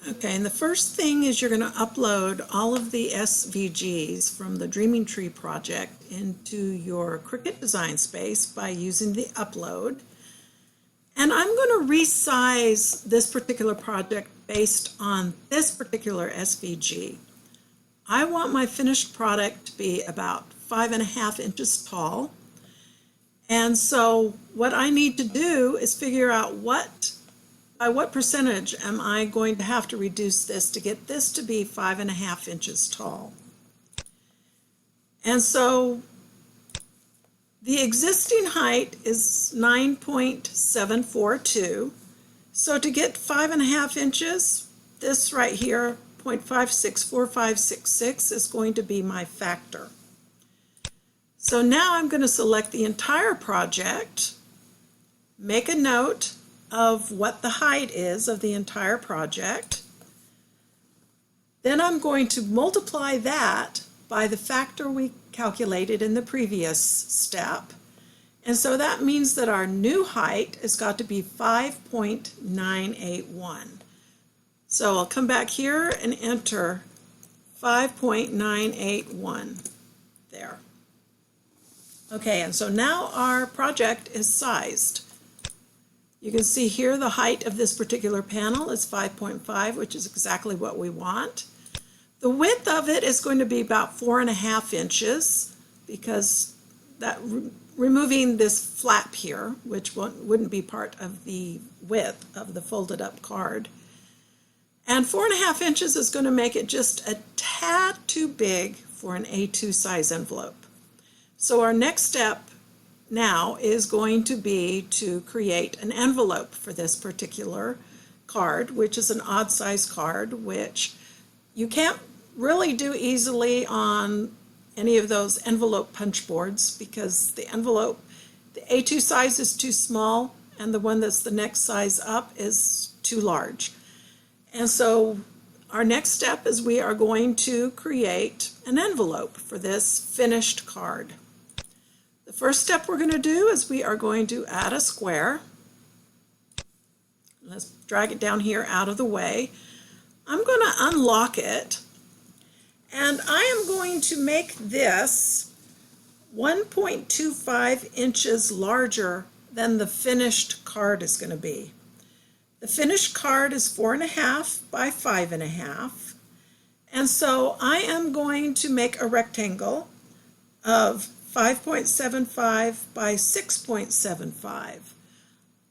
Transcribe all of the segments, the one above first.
Okay, and the first thing is you're going to upload all of the SVGs from the Dreaming Tree project into your Cricut design space by using the upload. And I'm going to resize this particular project based on this particular SVG. I want my finished product to be about 5.5 inches tall. And so what I need to do is figure out by what percentage am I going to have to reduce this to get this to be 5.5 inches tall. And so the existing height is 9.742. So to get 5.5 inches, this right here, 0.564566, is going to be my factor. So now I'm going to select the entire project, make a note of what the height is of the entire project. Then I'm going to multiply that by the factor we calculated in the previous step. And so that means that our new height has got to be 5.981. So I'll come back here and enter 5.981 there. Okay, and so now our project is sized. You can see here the height of this particular panel is 5.5, which is exactly what we want. The width of it is going to be about 4.5 inches because removing this flap here, which wouldn't be part of the width of the folded up card. And 4.5 inches is going to make it just a tad too big for an A2 size envelope. So our next step now is going to be to create an envelope for this particular card, which is an odd size card, which you can't really do easily on any of those envelope punch boards because the envelope, the A2 size is too small and the one that's the next size up is too large. And so our next step is we are going to create an envelope for this finished card. The first step we're going to do is we are going to add a square. Let's drag it down here out of the way. I'm going to unlock it, and I am going to make this 1.25 inches larger than the finished card is going to be. The finished card is 4.5 by 5.5, and so I am going to make a rectangle of 5.75 by 6.75.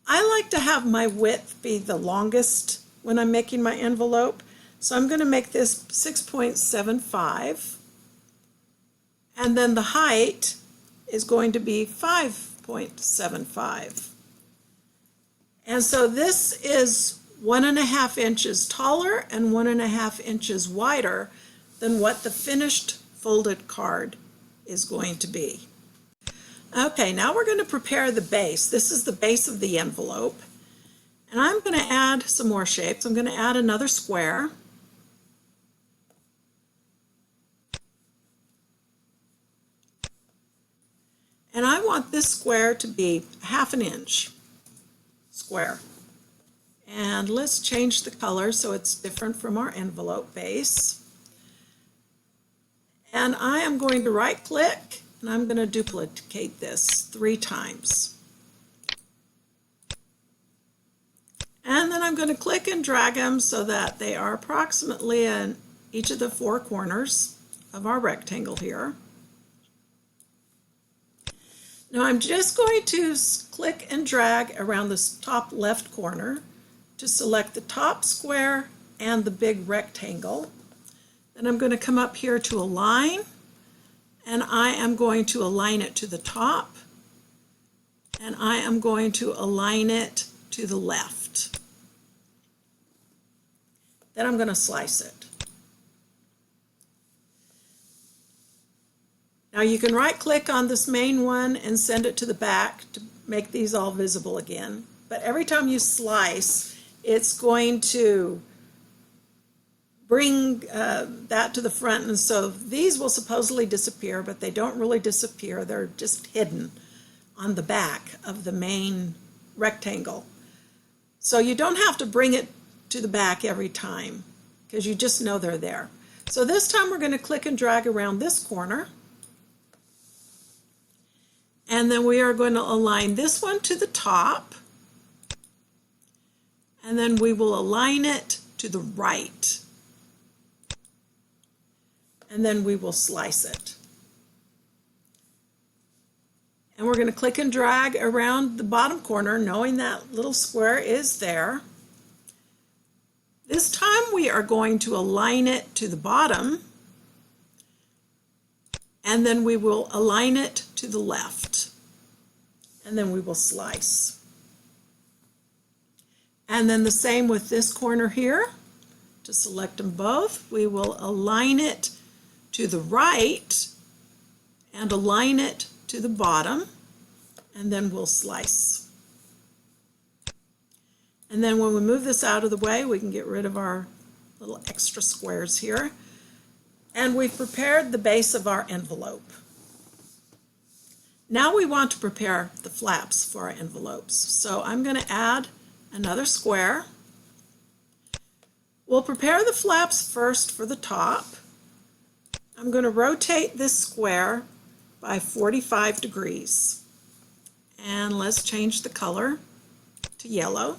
I like to have my width be the longest when I'm making my envelope, so I'm going to make this 6.75, and then the height is going to be 5.75. And so this is 1.5 inches taller and 1.5 inches wider than what the finished folded card is going to be. Okay, now we're going to prepare the base. This is the base of the envelope. And I'm going to add some more shapes. I'm going to add another square. And I want this square to be 1/2 inch square. And let's change the color so it's different from our envelope base. And I am going to right click and I'm going to duplicate this 3 times. And then I'm going to click and drag them so that they are approximately in each of the 4 corners of our rectangle here. Now I'm just going to click and drag around this top left corner to select the top square and the big rectangle. Then I'm going to come up here to align, and I am going to align it to the top, and I am going to align it to the left. Then I'm going to slice it. Now you can right click on this main one and send it to the back to make these all visible again. But every time you slice, it's going to bring that to the front, and so these will supposedly disappear, but they don't really disappear. They're just hidden on the back of the main rectangle. So you don't have to bring it to the back every time because you just know they're there. So this time we're going to click and drag around this corner. And then we are going to align this one to the top. And then we will align it to the right. And then we will slice it. And we're going to click and drag around the bottom corner, knowing that little square is there. This time we are going to align it to the bottom, and then we will align it to the left. And then we will slice. And then the same with this corner here. To select them both, we will align it to the right and align it to the bottom, and then we'll slice. And then when we move this out of the way, we can get rid of our little extra squares here. And we've prepared the base of our envelope. Now we want to prepare the flaps for our envelopes. So I'm going to add another square. We'll prepare the flaps first for the top. I'm going to rotate this square by 45 degrees. And let's change the color to yellow.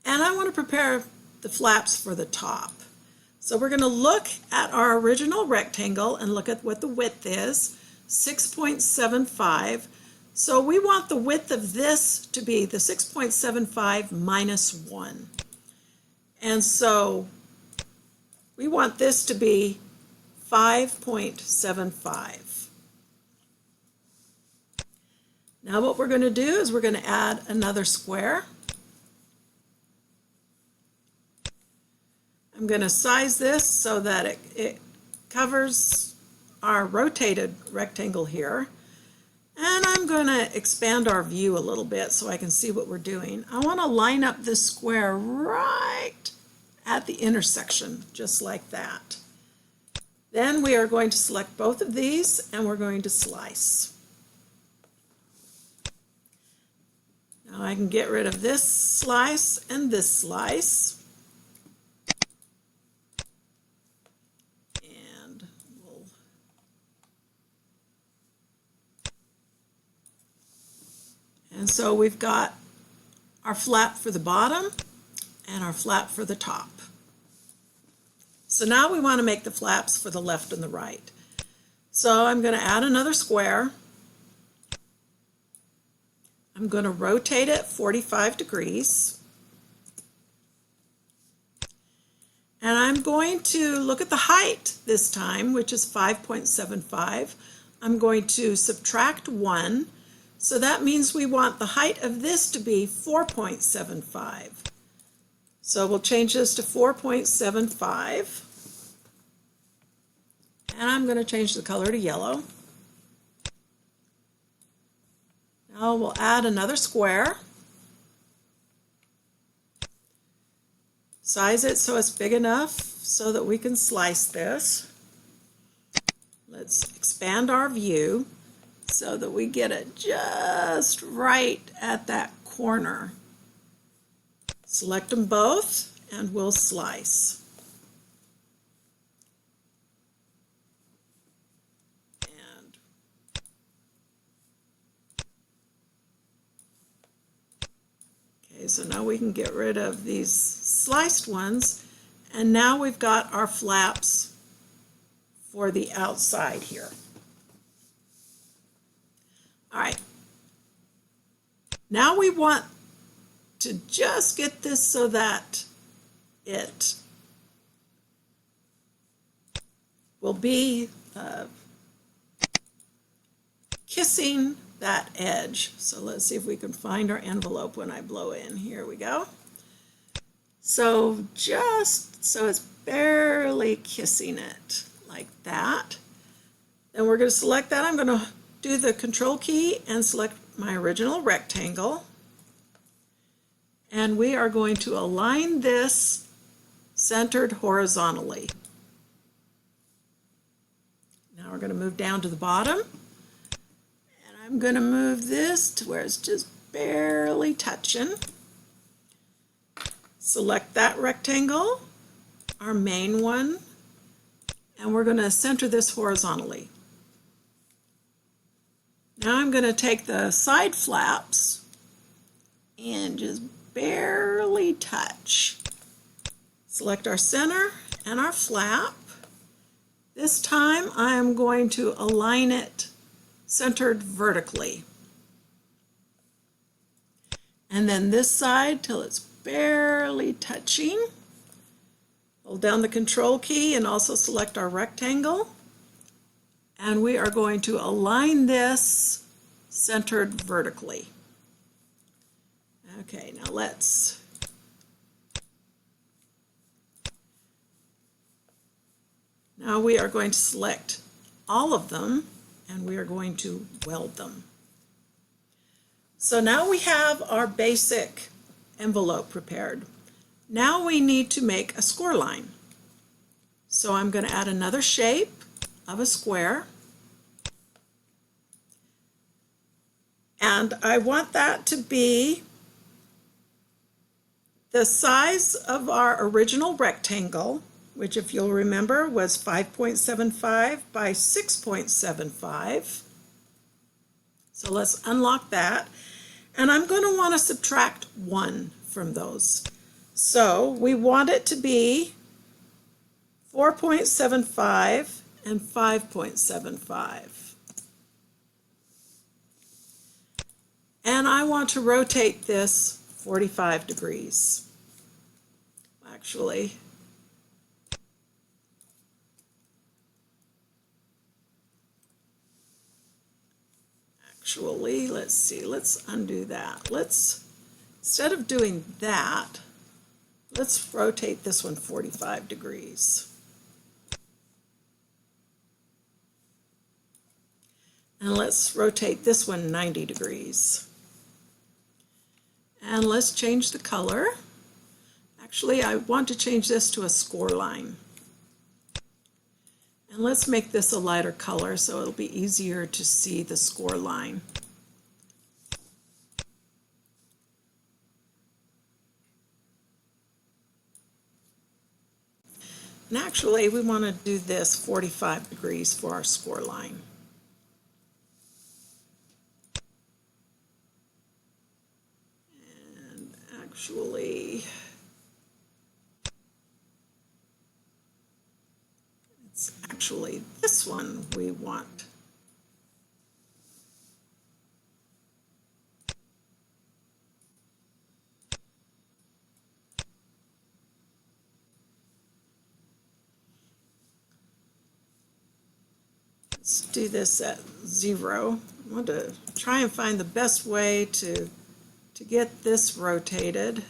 And I want to prepare the flaps for the top. So we're going to look at our original rectangle and look at what the width is, 6.75. So we want the width of this to be the 6.75 minus 1. And so we want this to be 5.75. Now what we're going to do is we're going to add another square. I'm going to size this so that it covers our rotated rectangle here. And I'm going to expand our view a little bit so I can see what we're doing. I want to line up this square right at the intersection, just like that. Then we are going to select both of these and we're going to slice. Now I can get rid of this slice and this slice. And so we've got our flap for the bottom and our flap for the top. So now we want to make the flaps for the left and the right. So I'm going to add another square. I'm going to rotate it 45 degrees. And I'm going to look at the height this time, which is 5.75. I'm going to subtract 1. So that means we want the height of this to be 4.75. So we'll change this to 4.75. And I'm going to change the color to yellow. Now we'll add another square. Size it so it's big enough so that we can slice this. Let's expand our view so that we get it just right at that corner. Select them both and we'll slice. And okay, so now we can get rid of these sliced ones, and now we've got our flaps for the outside here. All right, now we want to just get this so that it will be kissing that edge. So let's see if we can find our envelope when I blow in. Here we go. So just so it's barely kissing it like that. Then we're going to select that. I'm going to do the Control key and select my original rectangle. And we are going to align this centered horizontally. Now we're going to move down to the bottom. And I'm going to move this to where it's just barely touching. Select that rectangle, our main one, and we're going to center this horizontally. Now I'm going to take the side flaps and just barely touch. Select our center and our flap. This time I am going to align it centered vertically. And then this side till it's barely touching. Hold down the Control key and also select our rectangle. And we are going to align this centered vertically. Okay, now now we are going to select all of them and we are going to weld them. So now we have our basic envelope prepared. Now we need to make a score line. So I'm going to add another shape of a square. And I want that to be the size of our original rectangle, which if you'll remember was 5.75 by 6.75. So let's unlock that. And I'm going to want to subtract 1 from those. So we want it to be 4.75 and 5.75. And I want to rotate this 45 degrees. Actually, let's see, let's undo that. Instead of doing that, let's rotate this one 45 degrees. And let's rotate this one 90 degrees. And let's change the color. Actually, I want to change this to a score line. And let's make this a lighter color so it'll be easier to see the score line. And actually, we want to do this 45 degrees for our score line. And actually, it's actually this one we want. Let's do this at 0. I want to try and find the best way to get this rotated.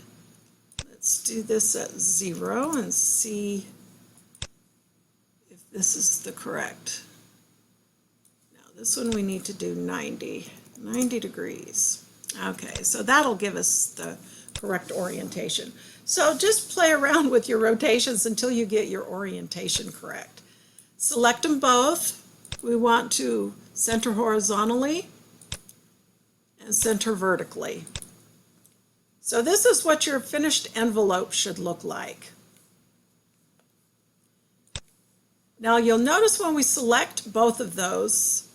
Let's do this at 0 and see if this is the correct. Now this one we need to do 90 degrees. Okay, so that'll give us the correct orientation. So just play around with your rotations until you get your orientation correct. Select them both. We want to center horizontally and center vertically. So this is what your finished envelope should look like. Now you'll notice when we select both of those,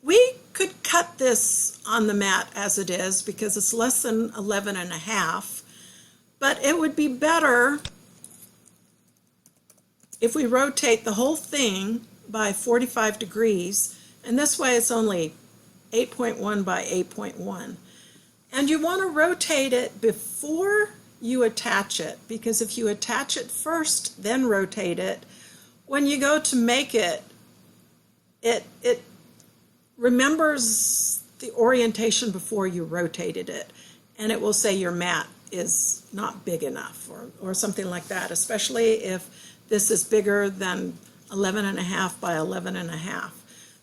we could cut this on the mat as it is because it's less than 11.5, but it would be better if we rotate the whole thing by 45 degrees, and this way it's only 8.1 by 8.1. And you want to rotate it before you attach it, because if you attach it first, then rotate it, when you go to make it, it remembers the orientation before you rotated it, and it will say your mat is not big enough or something like that, especially if this is bigger than 11.5 by 11.5.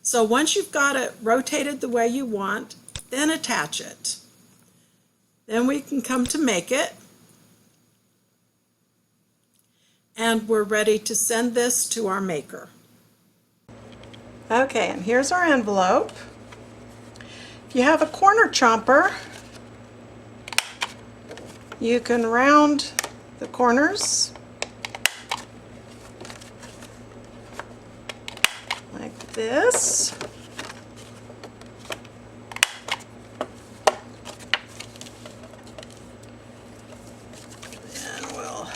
So once you've got it rotated the way you want, then attach it. Then we can come to make it. And we're ready to send this to our maker. Okay, and here's our envelope. If you have a corner chomper, You can round the corners like this. And we'll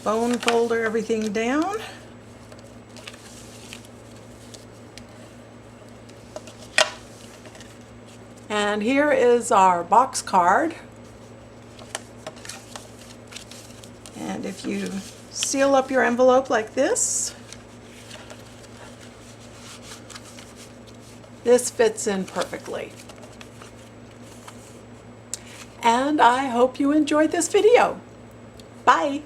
bone folder everything down. And here is our box card. And if you seal up your envelope like this, this fits in perfectly. And I hope you enjoyed this video. Bye!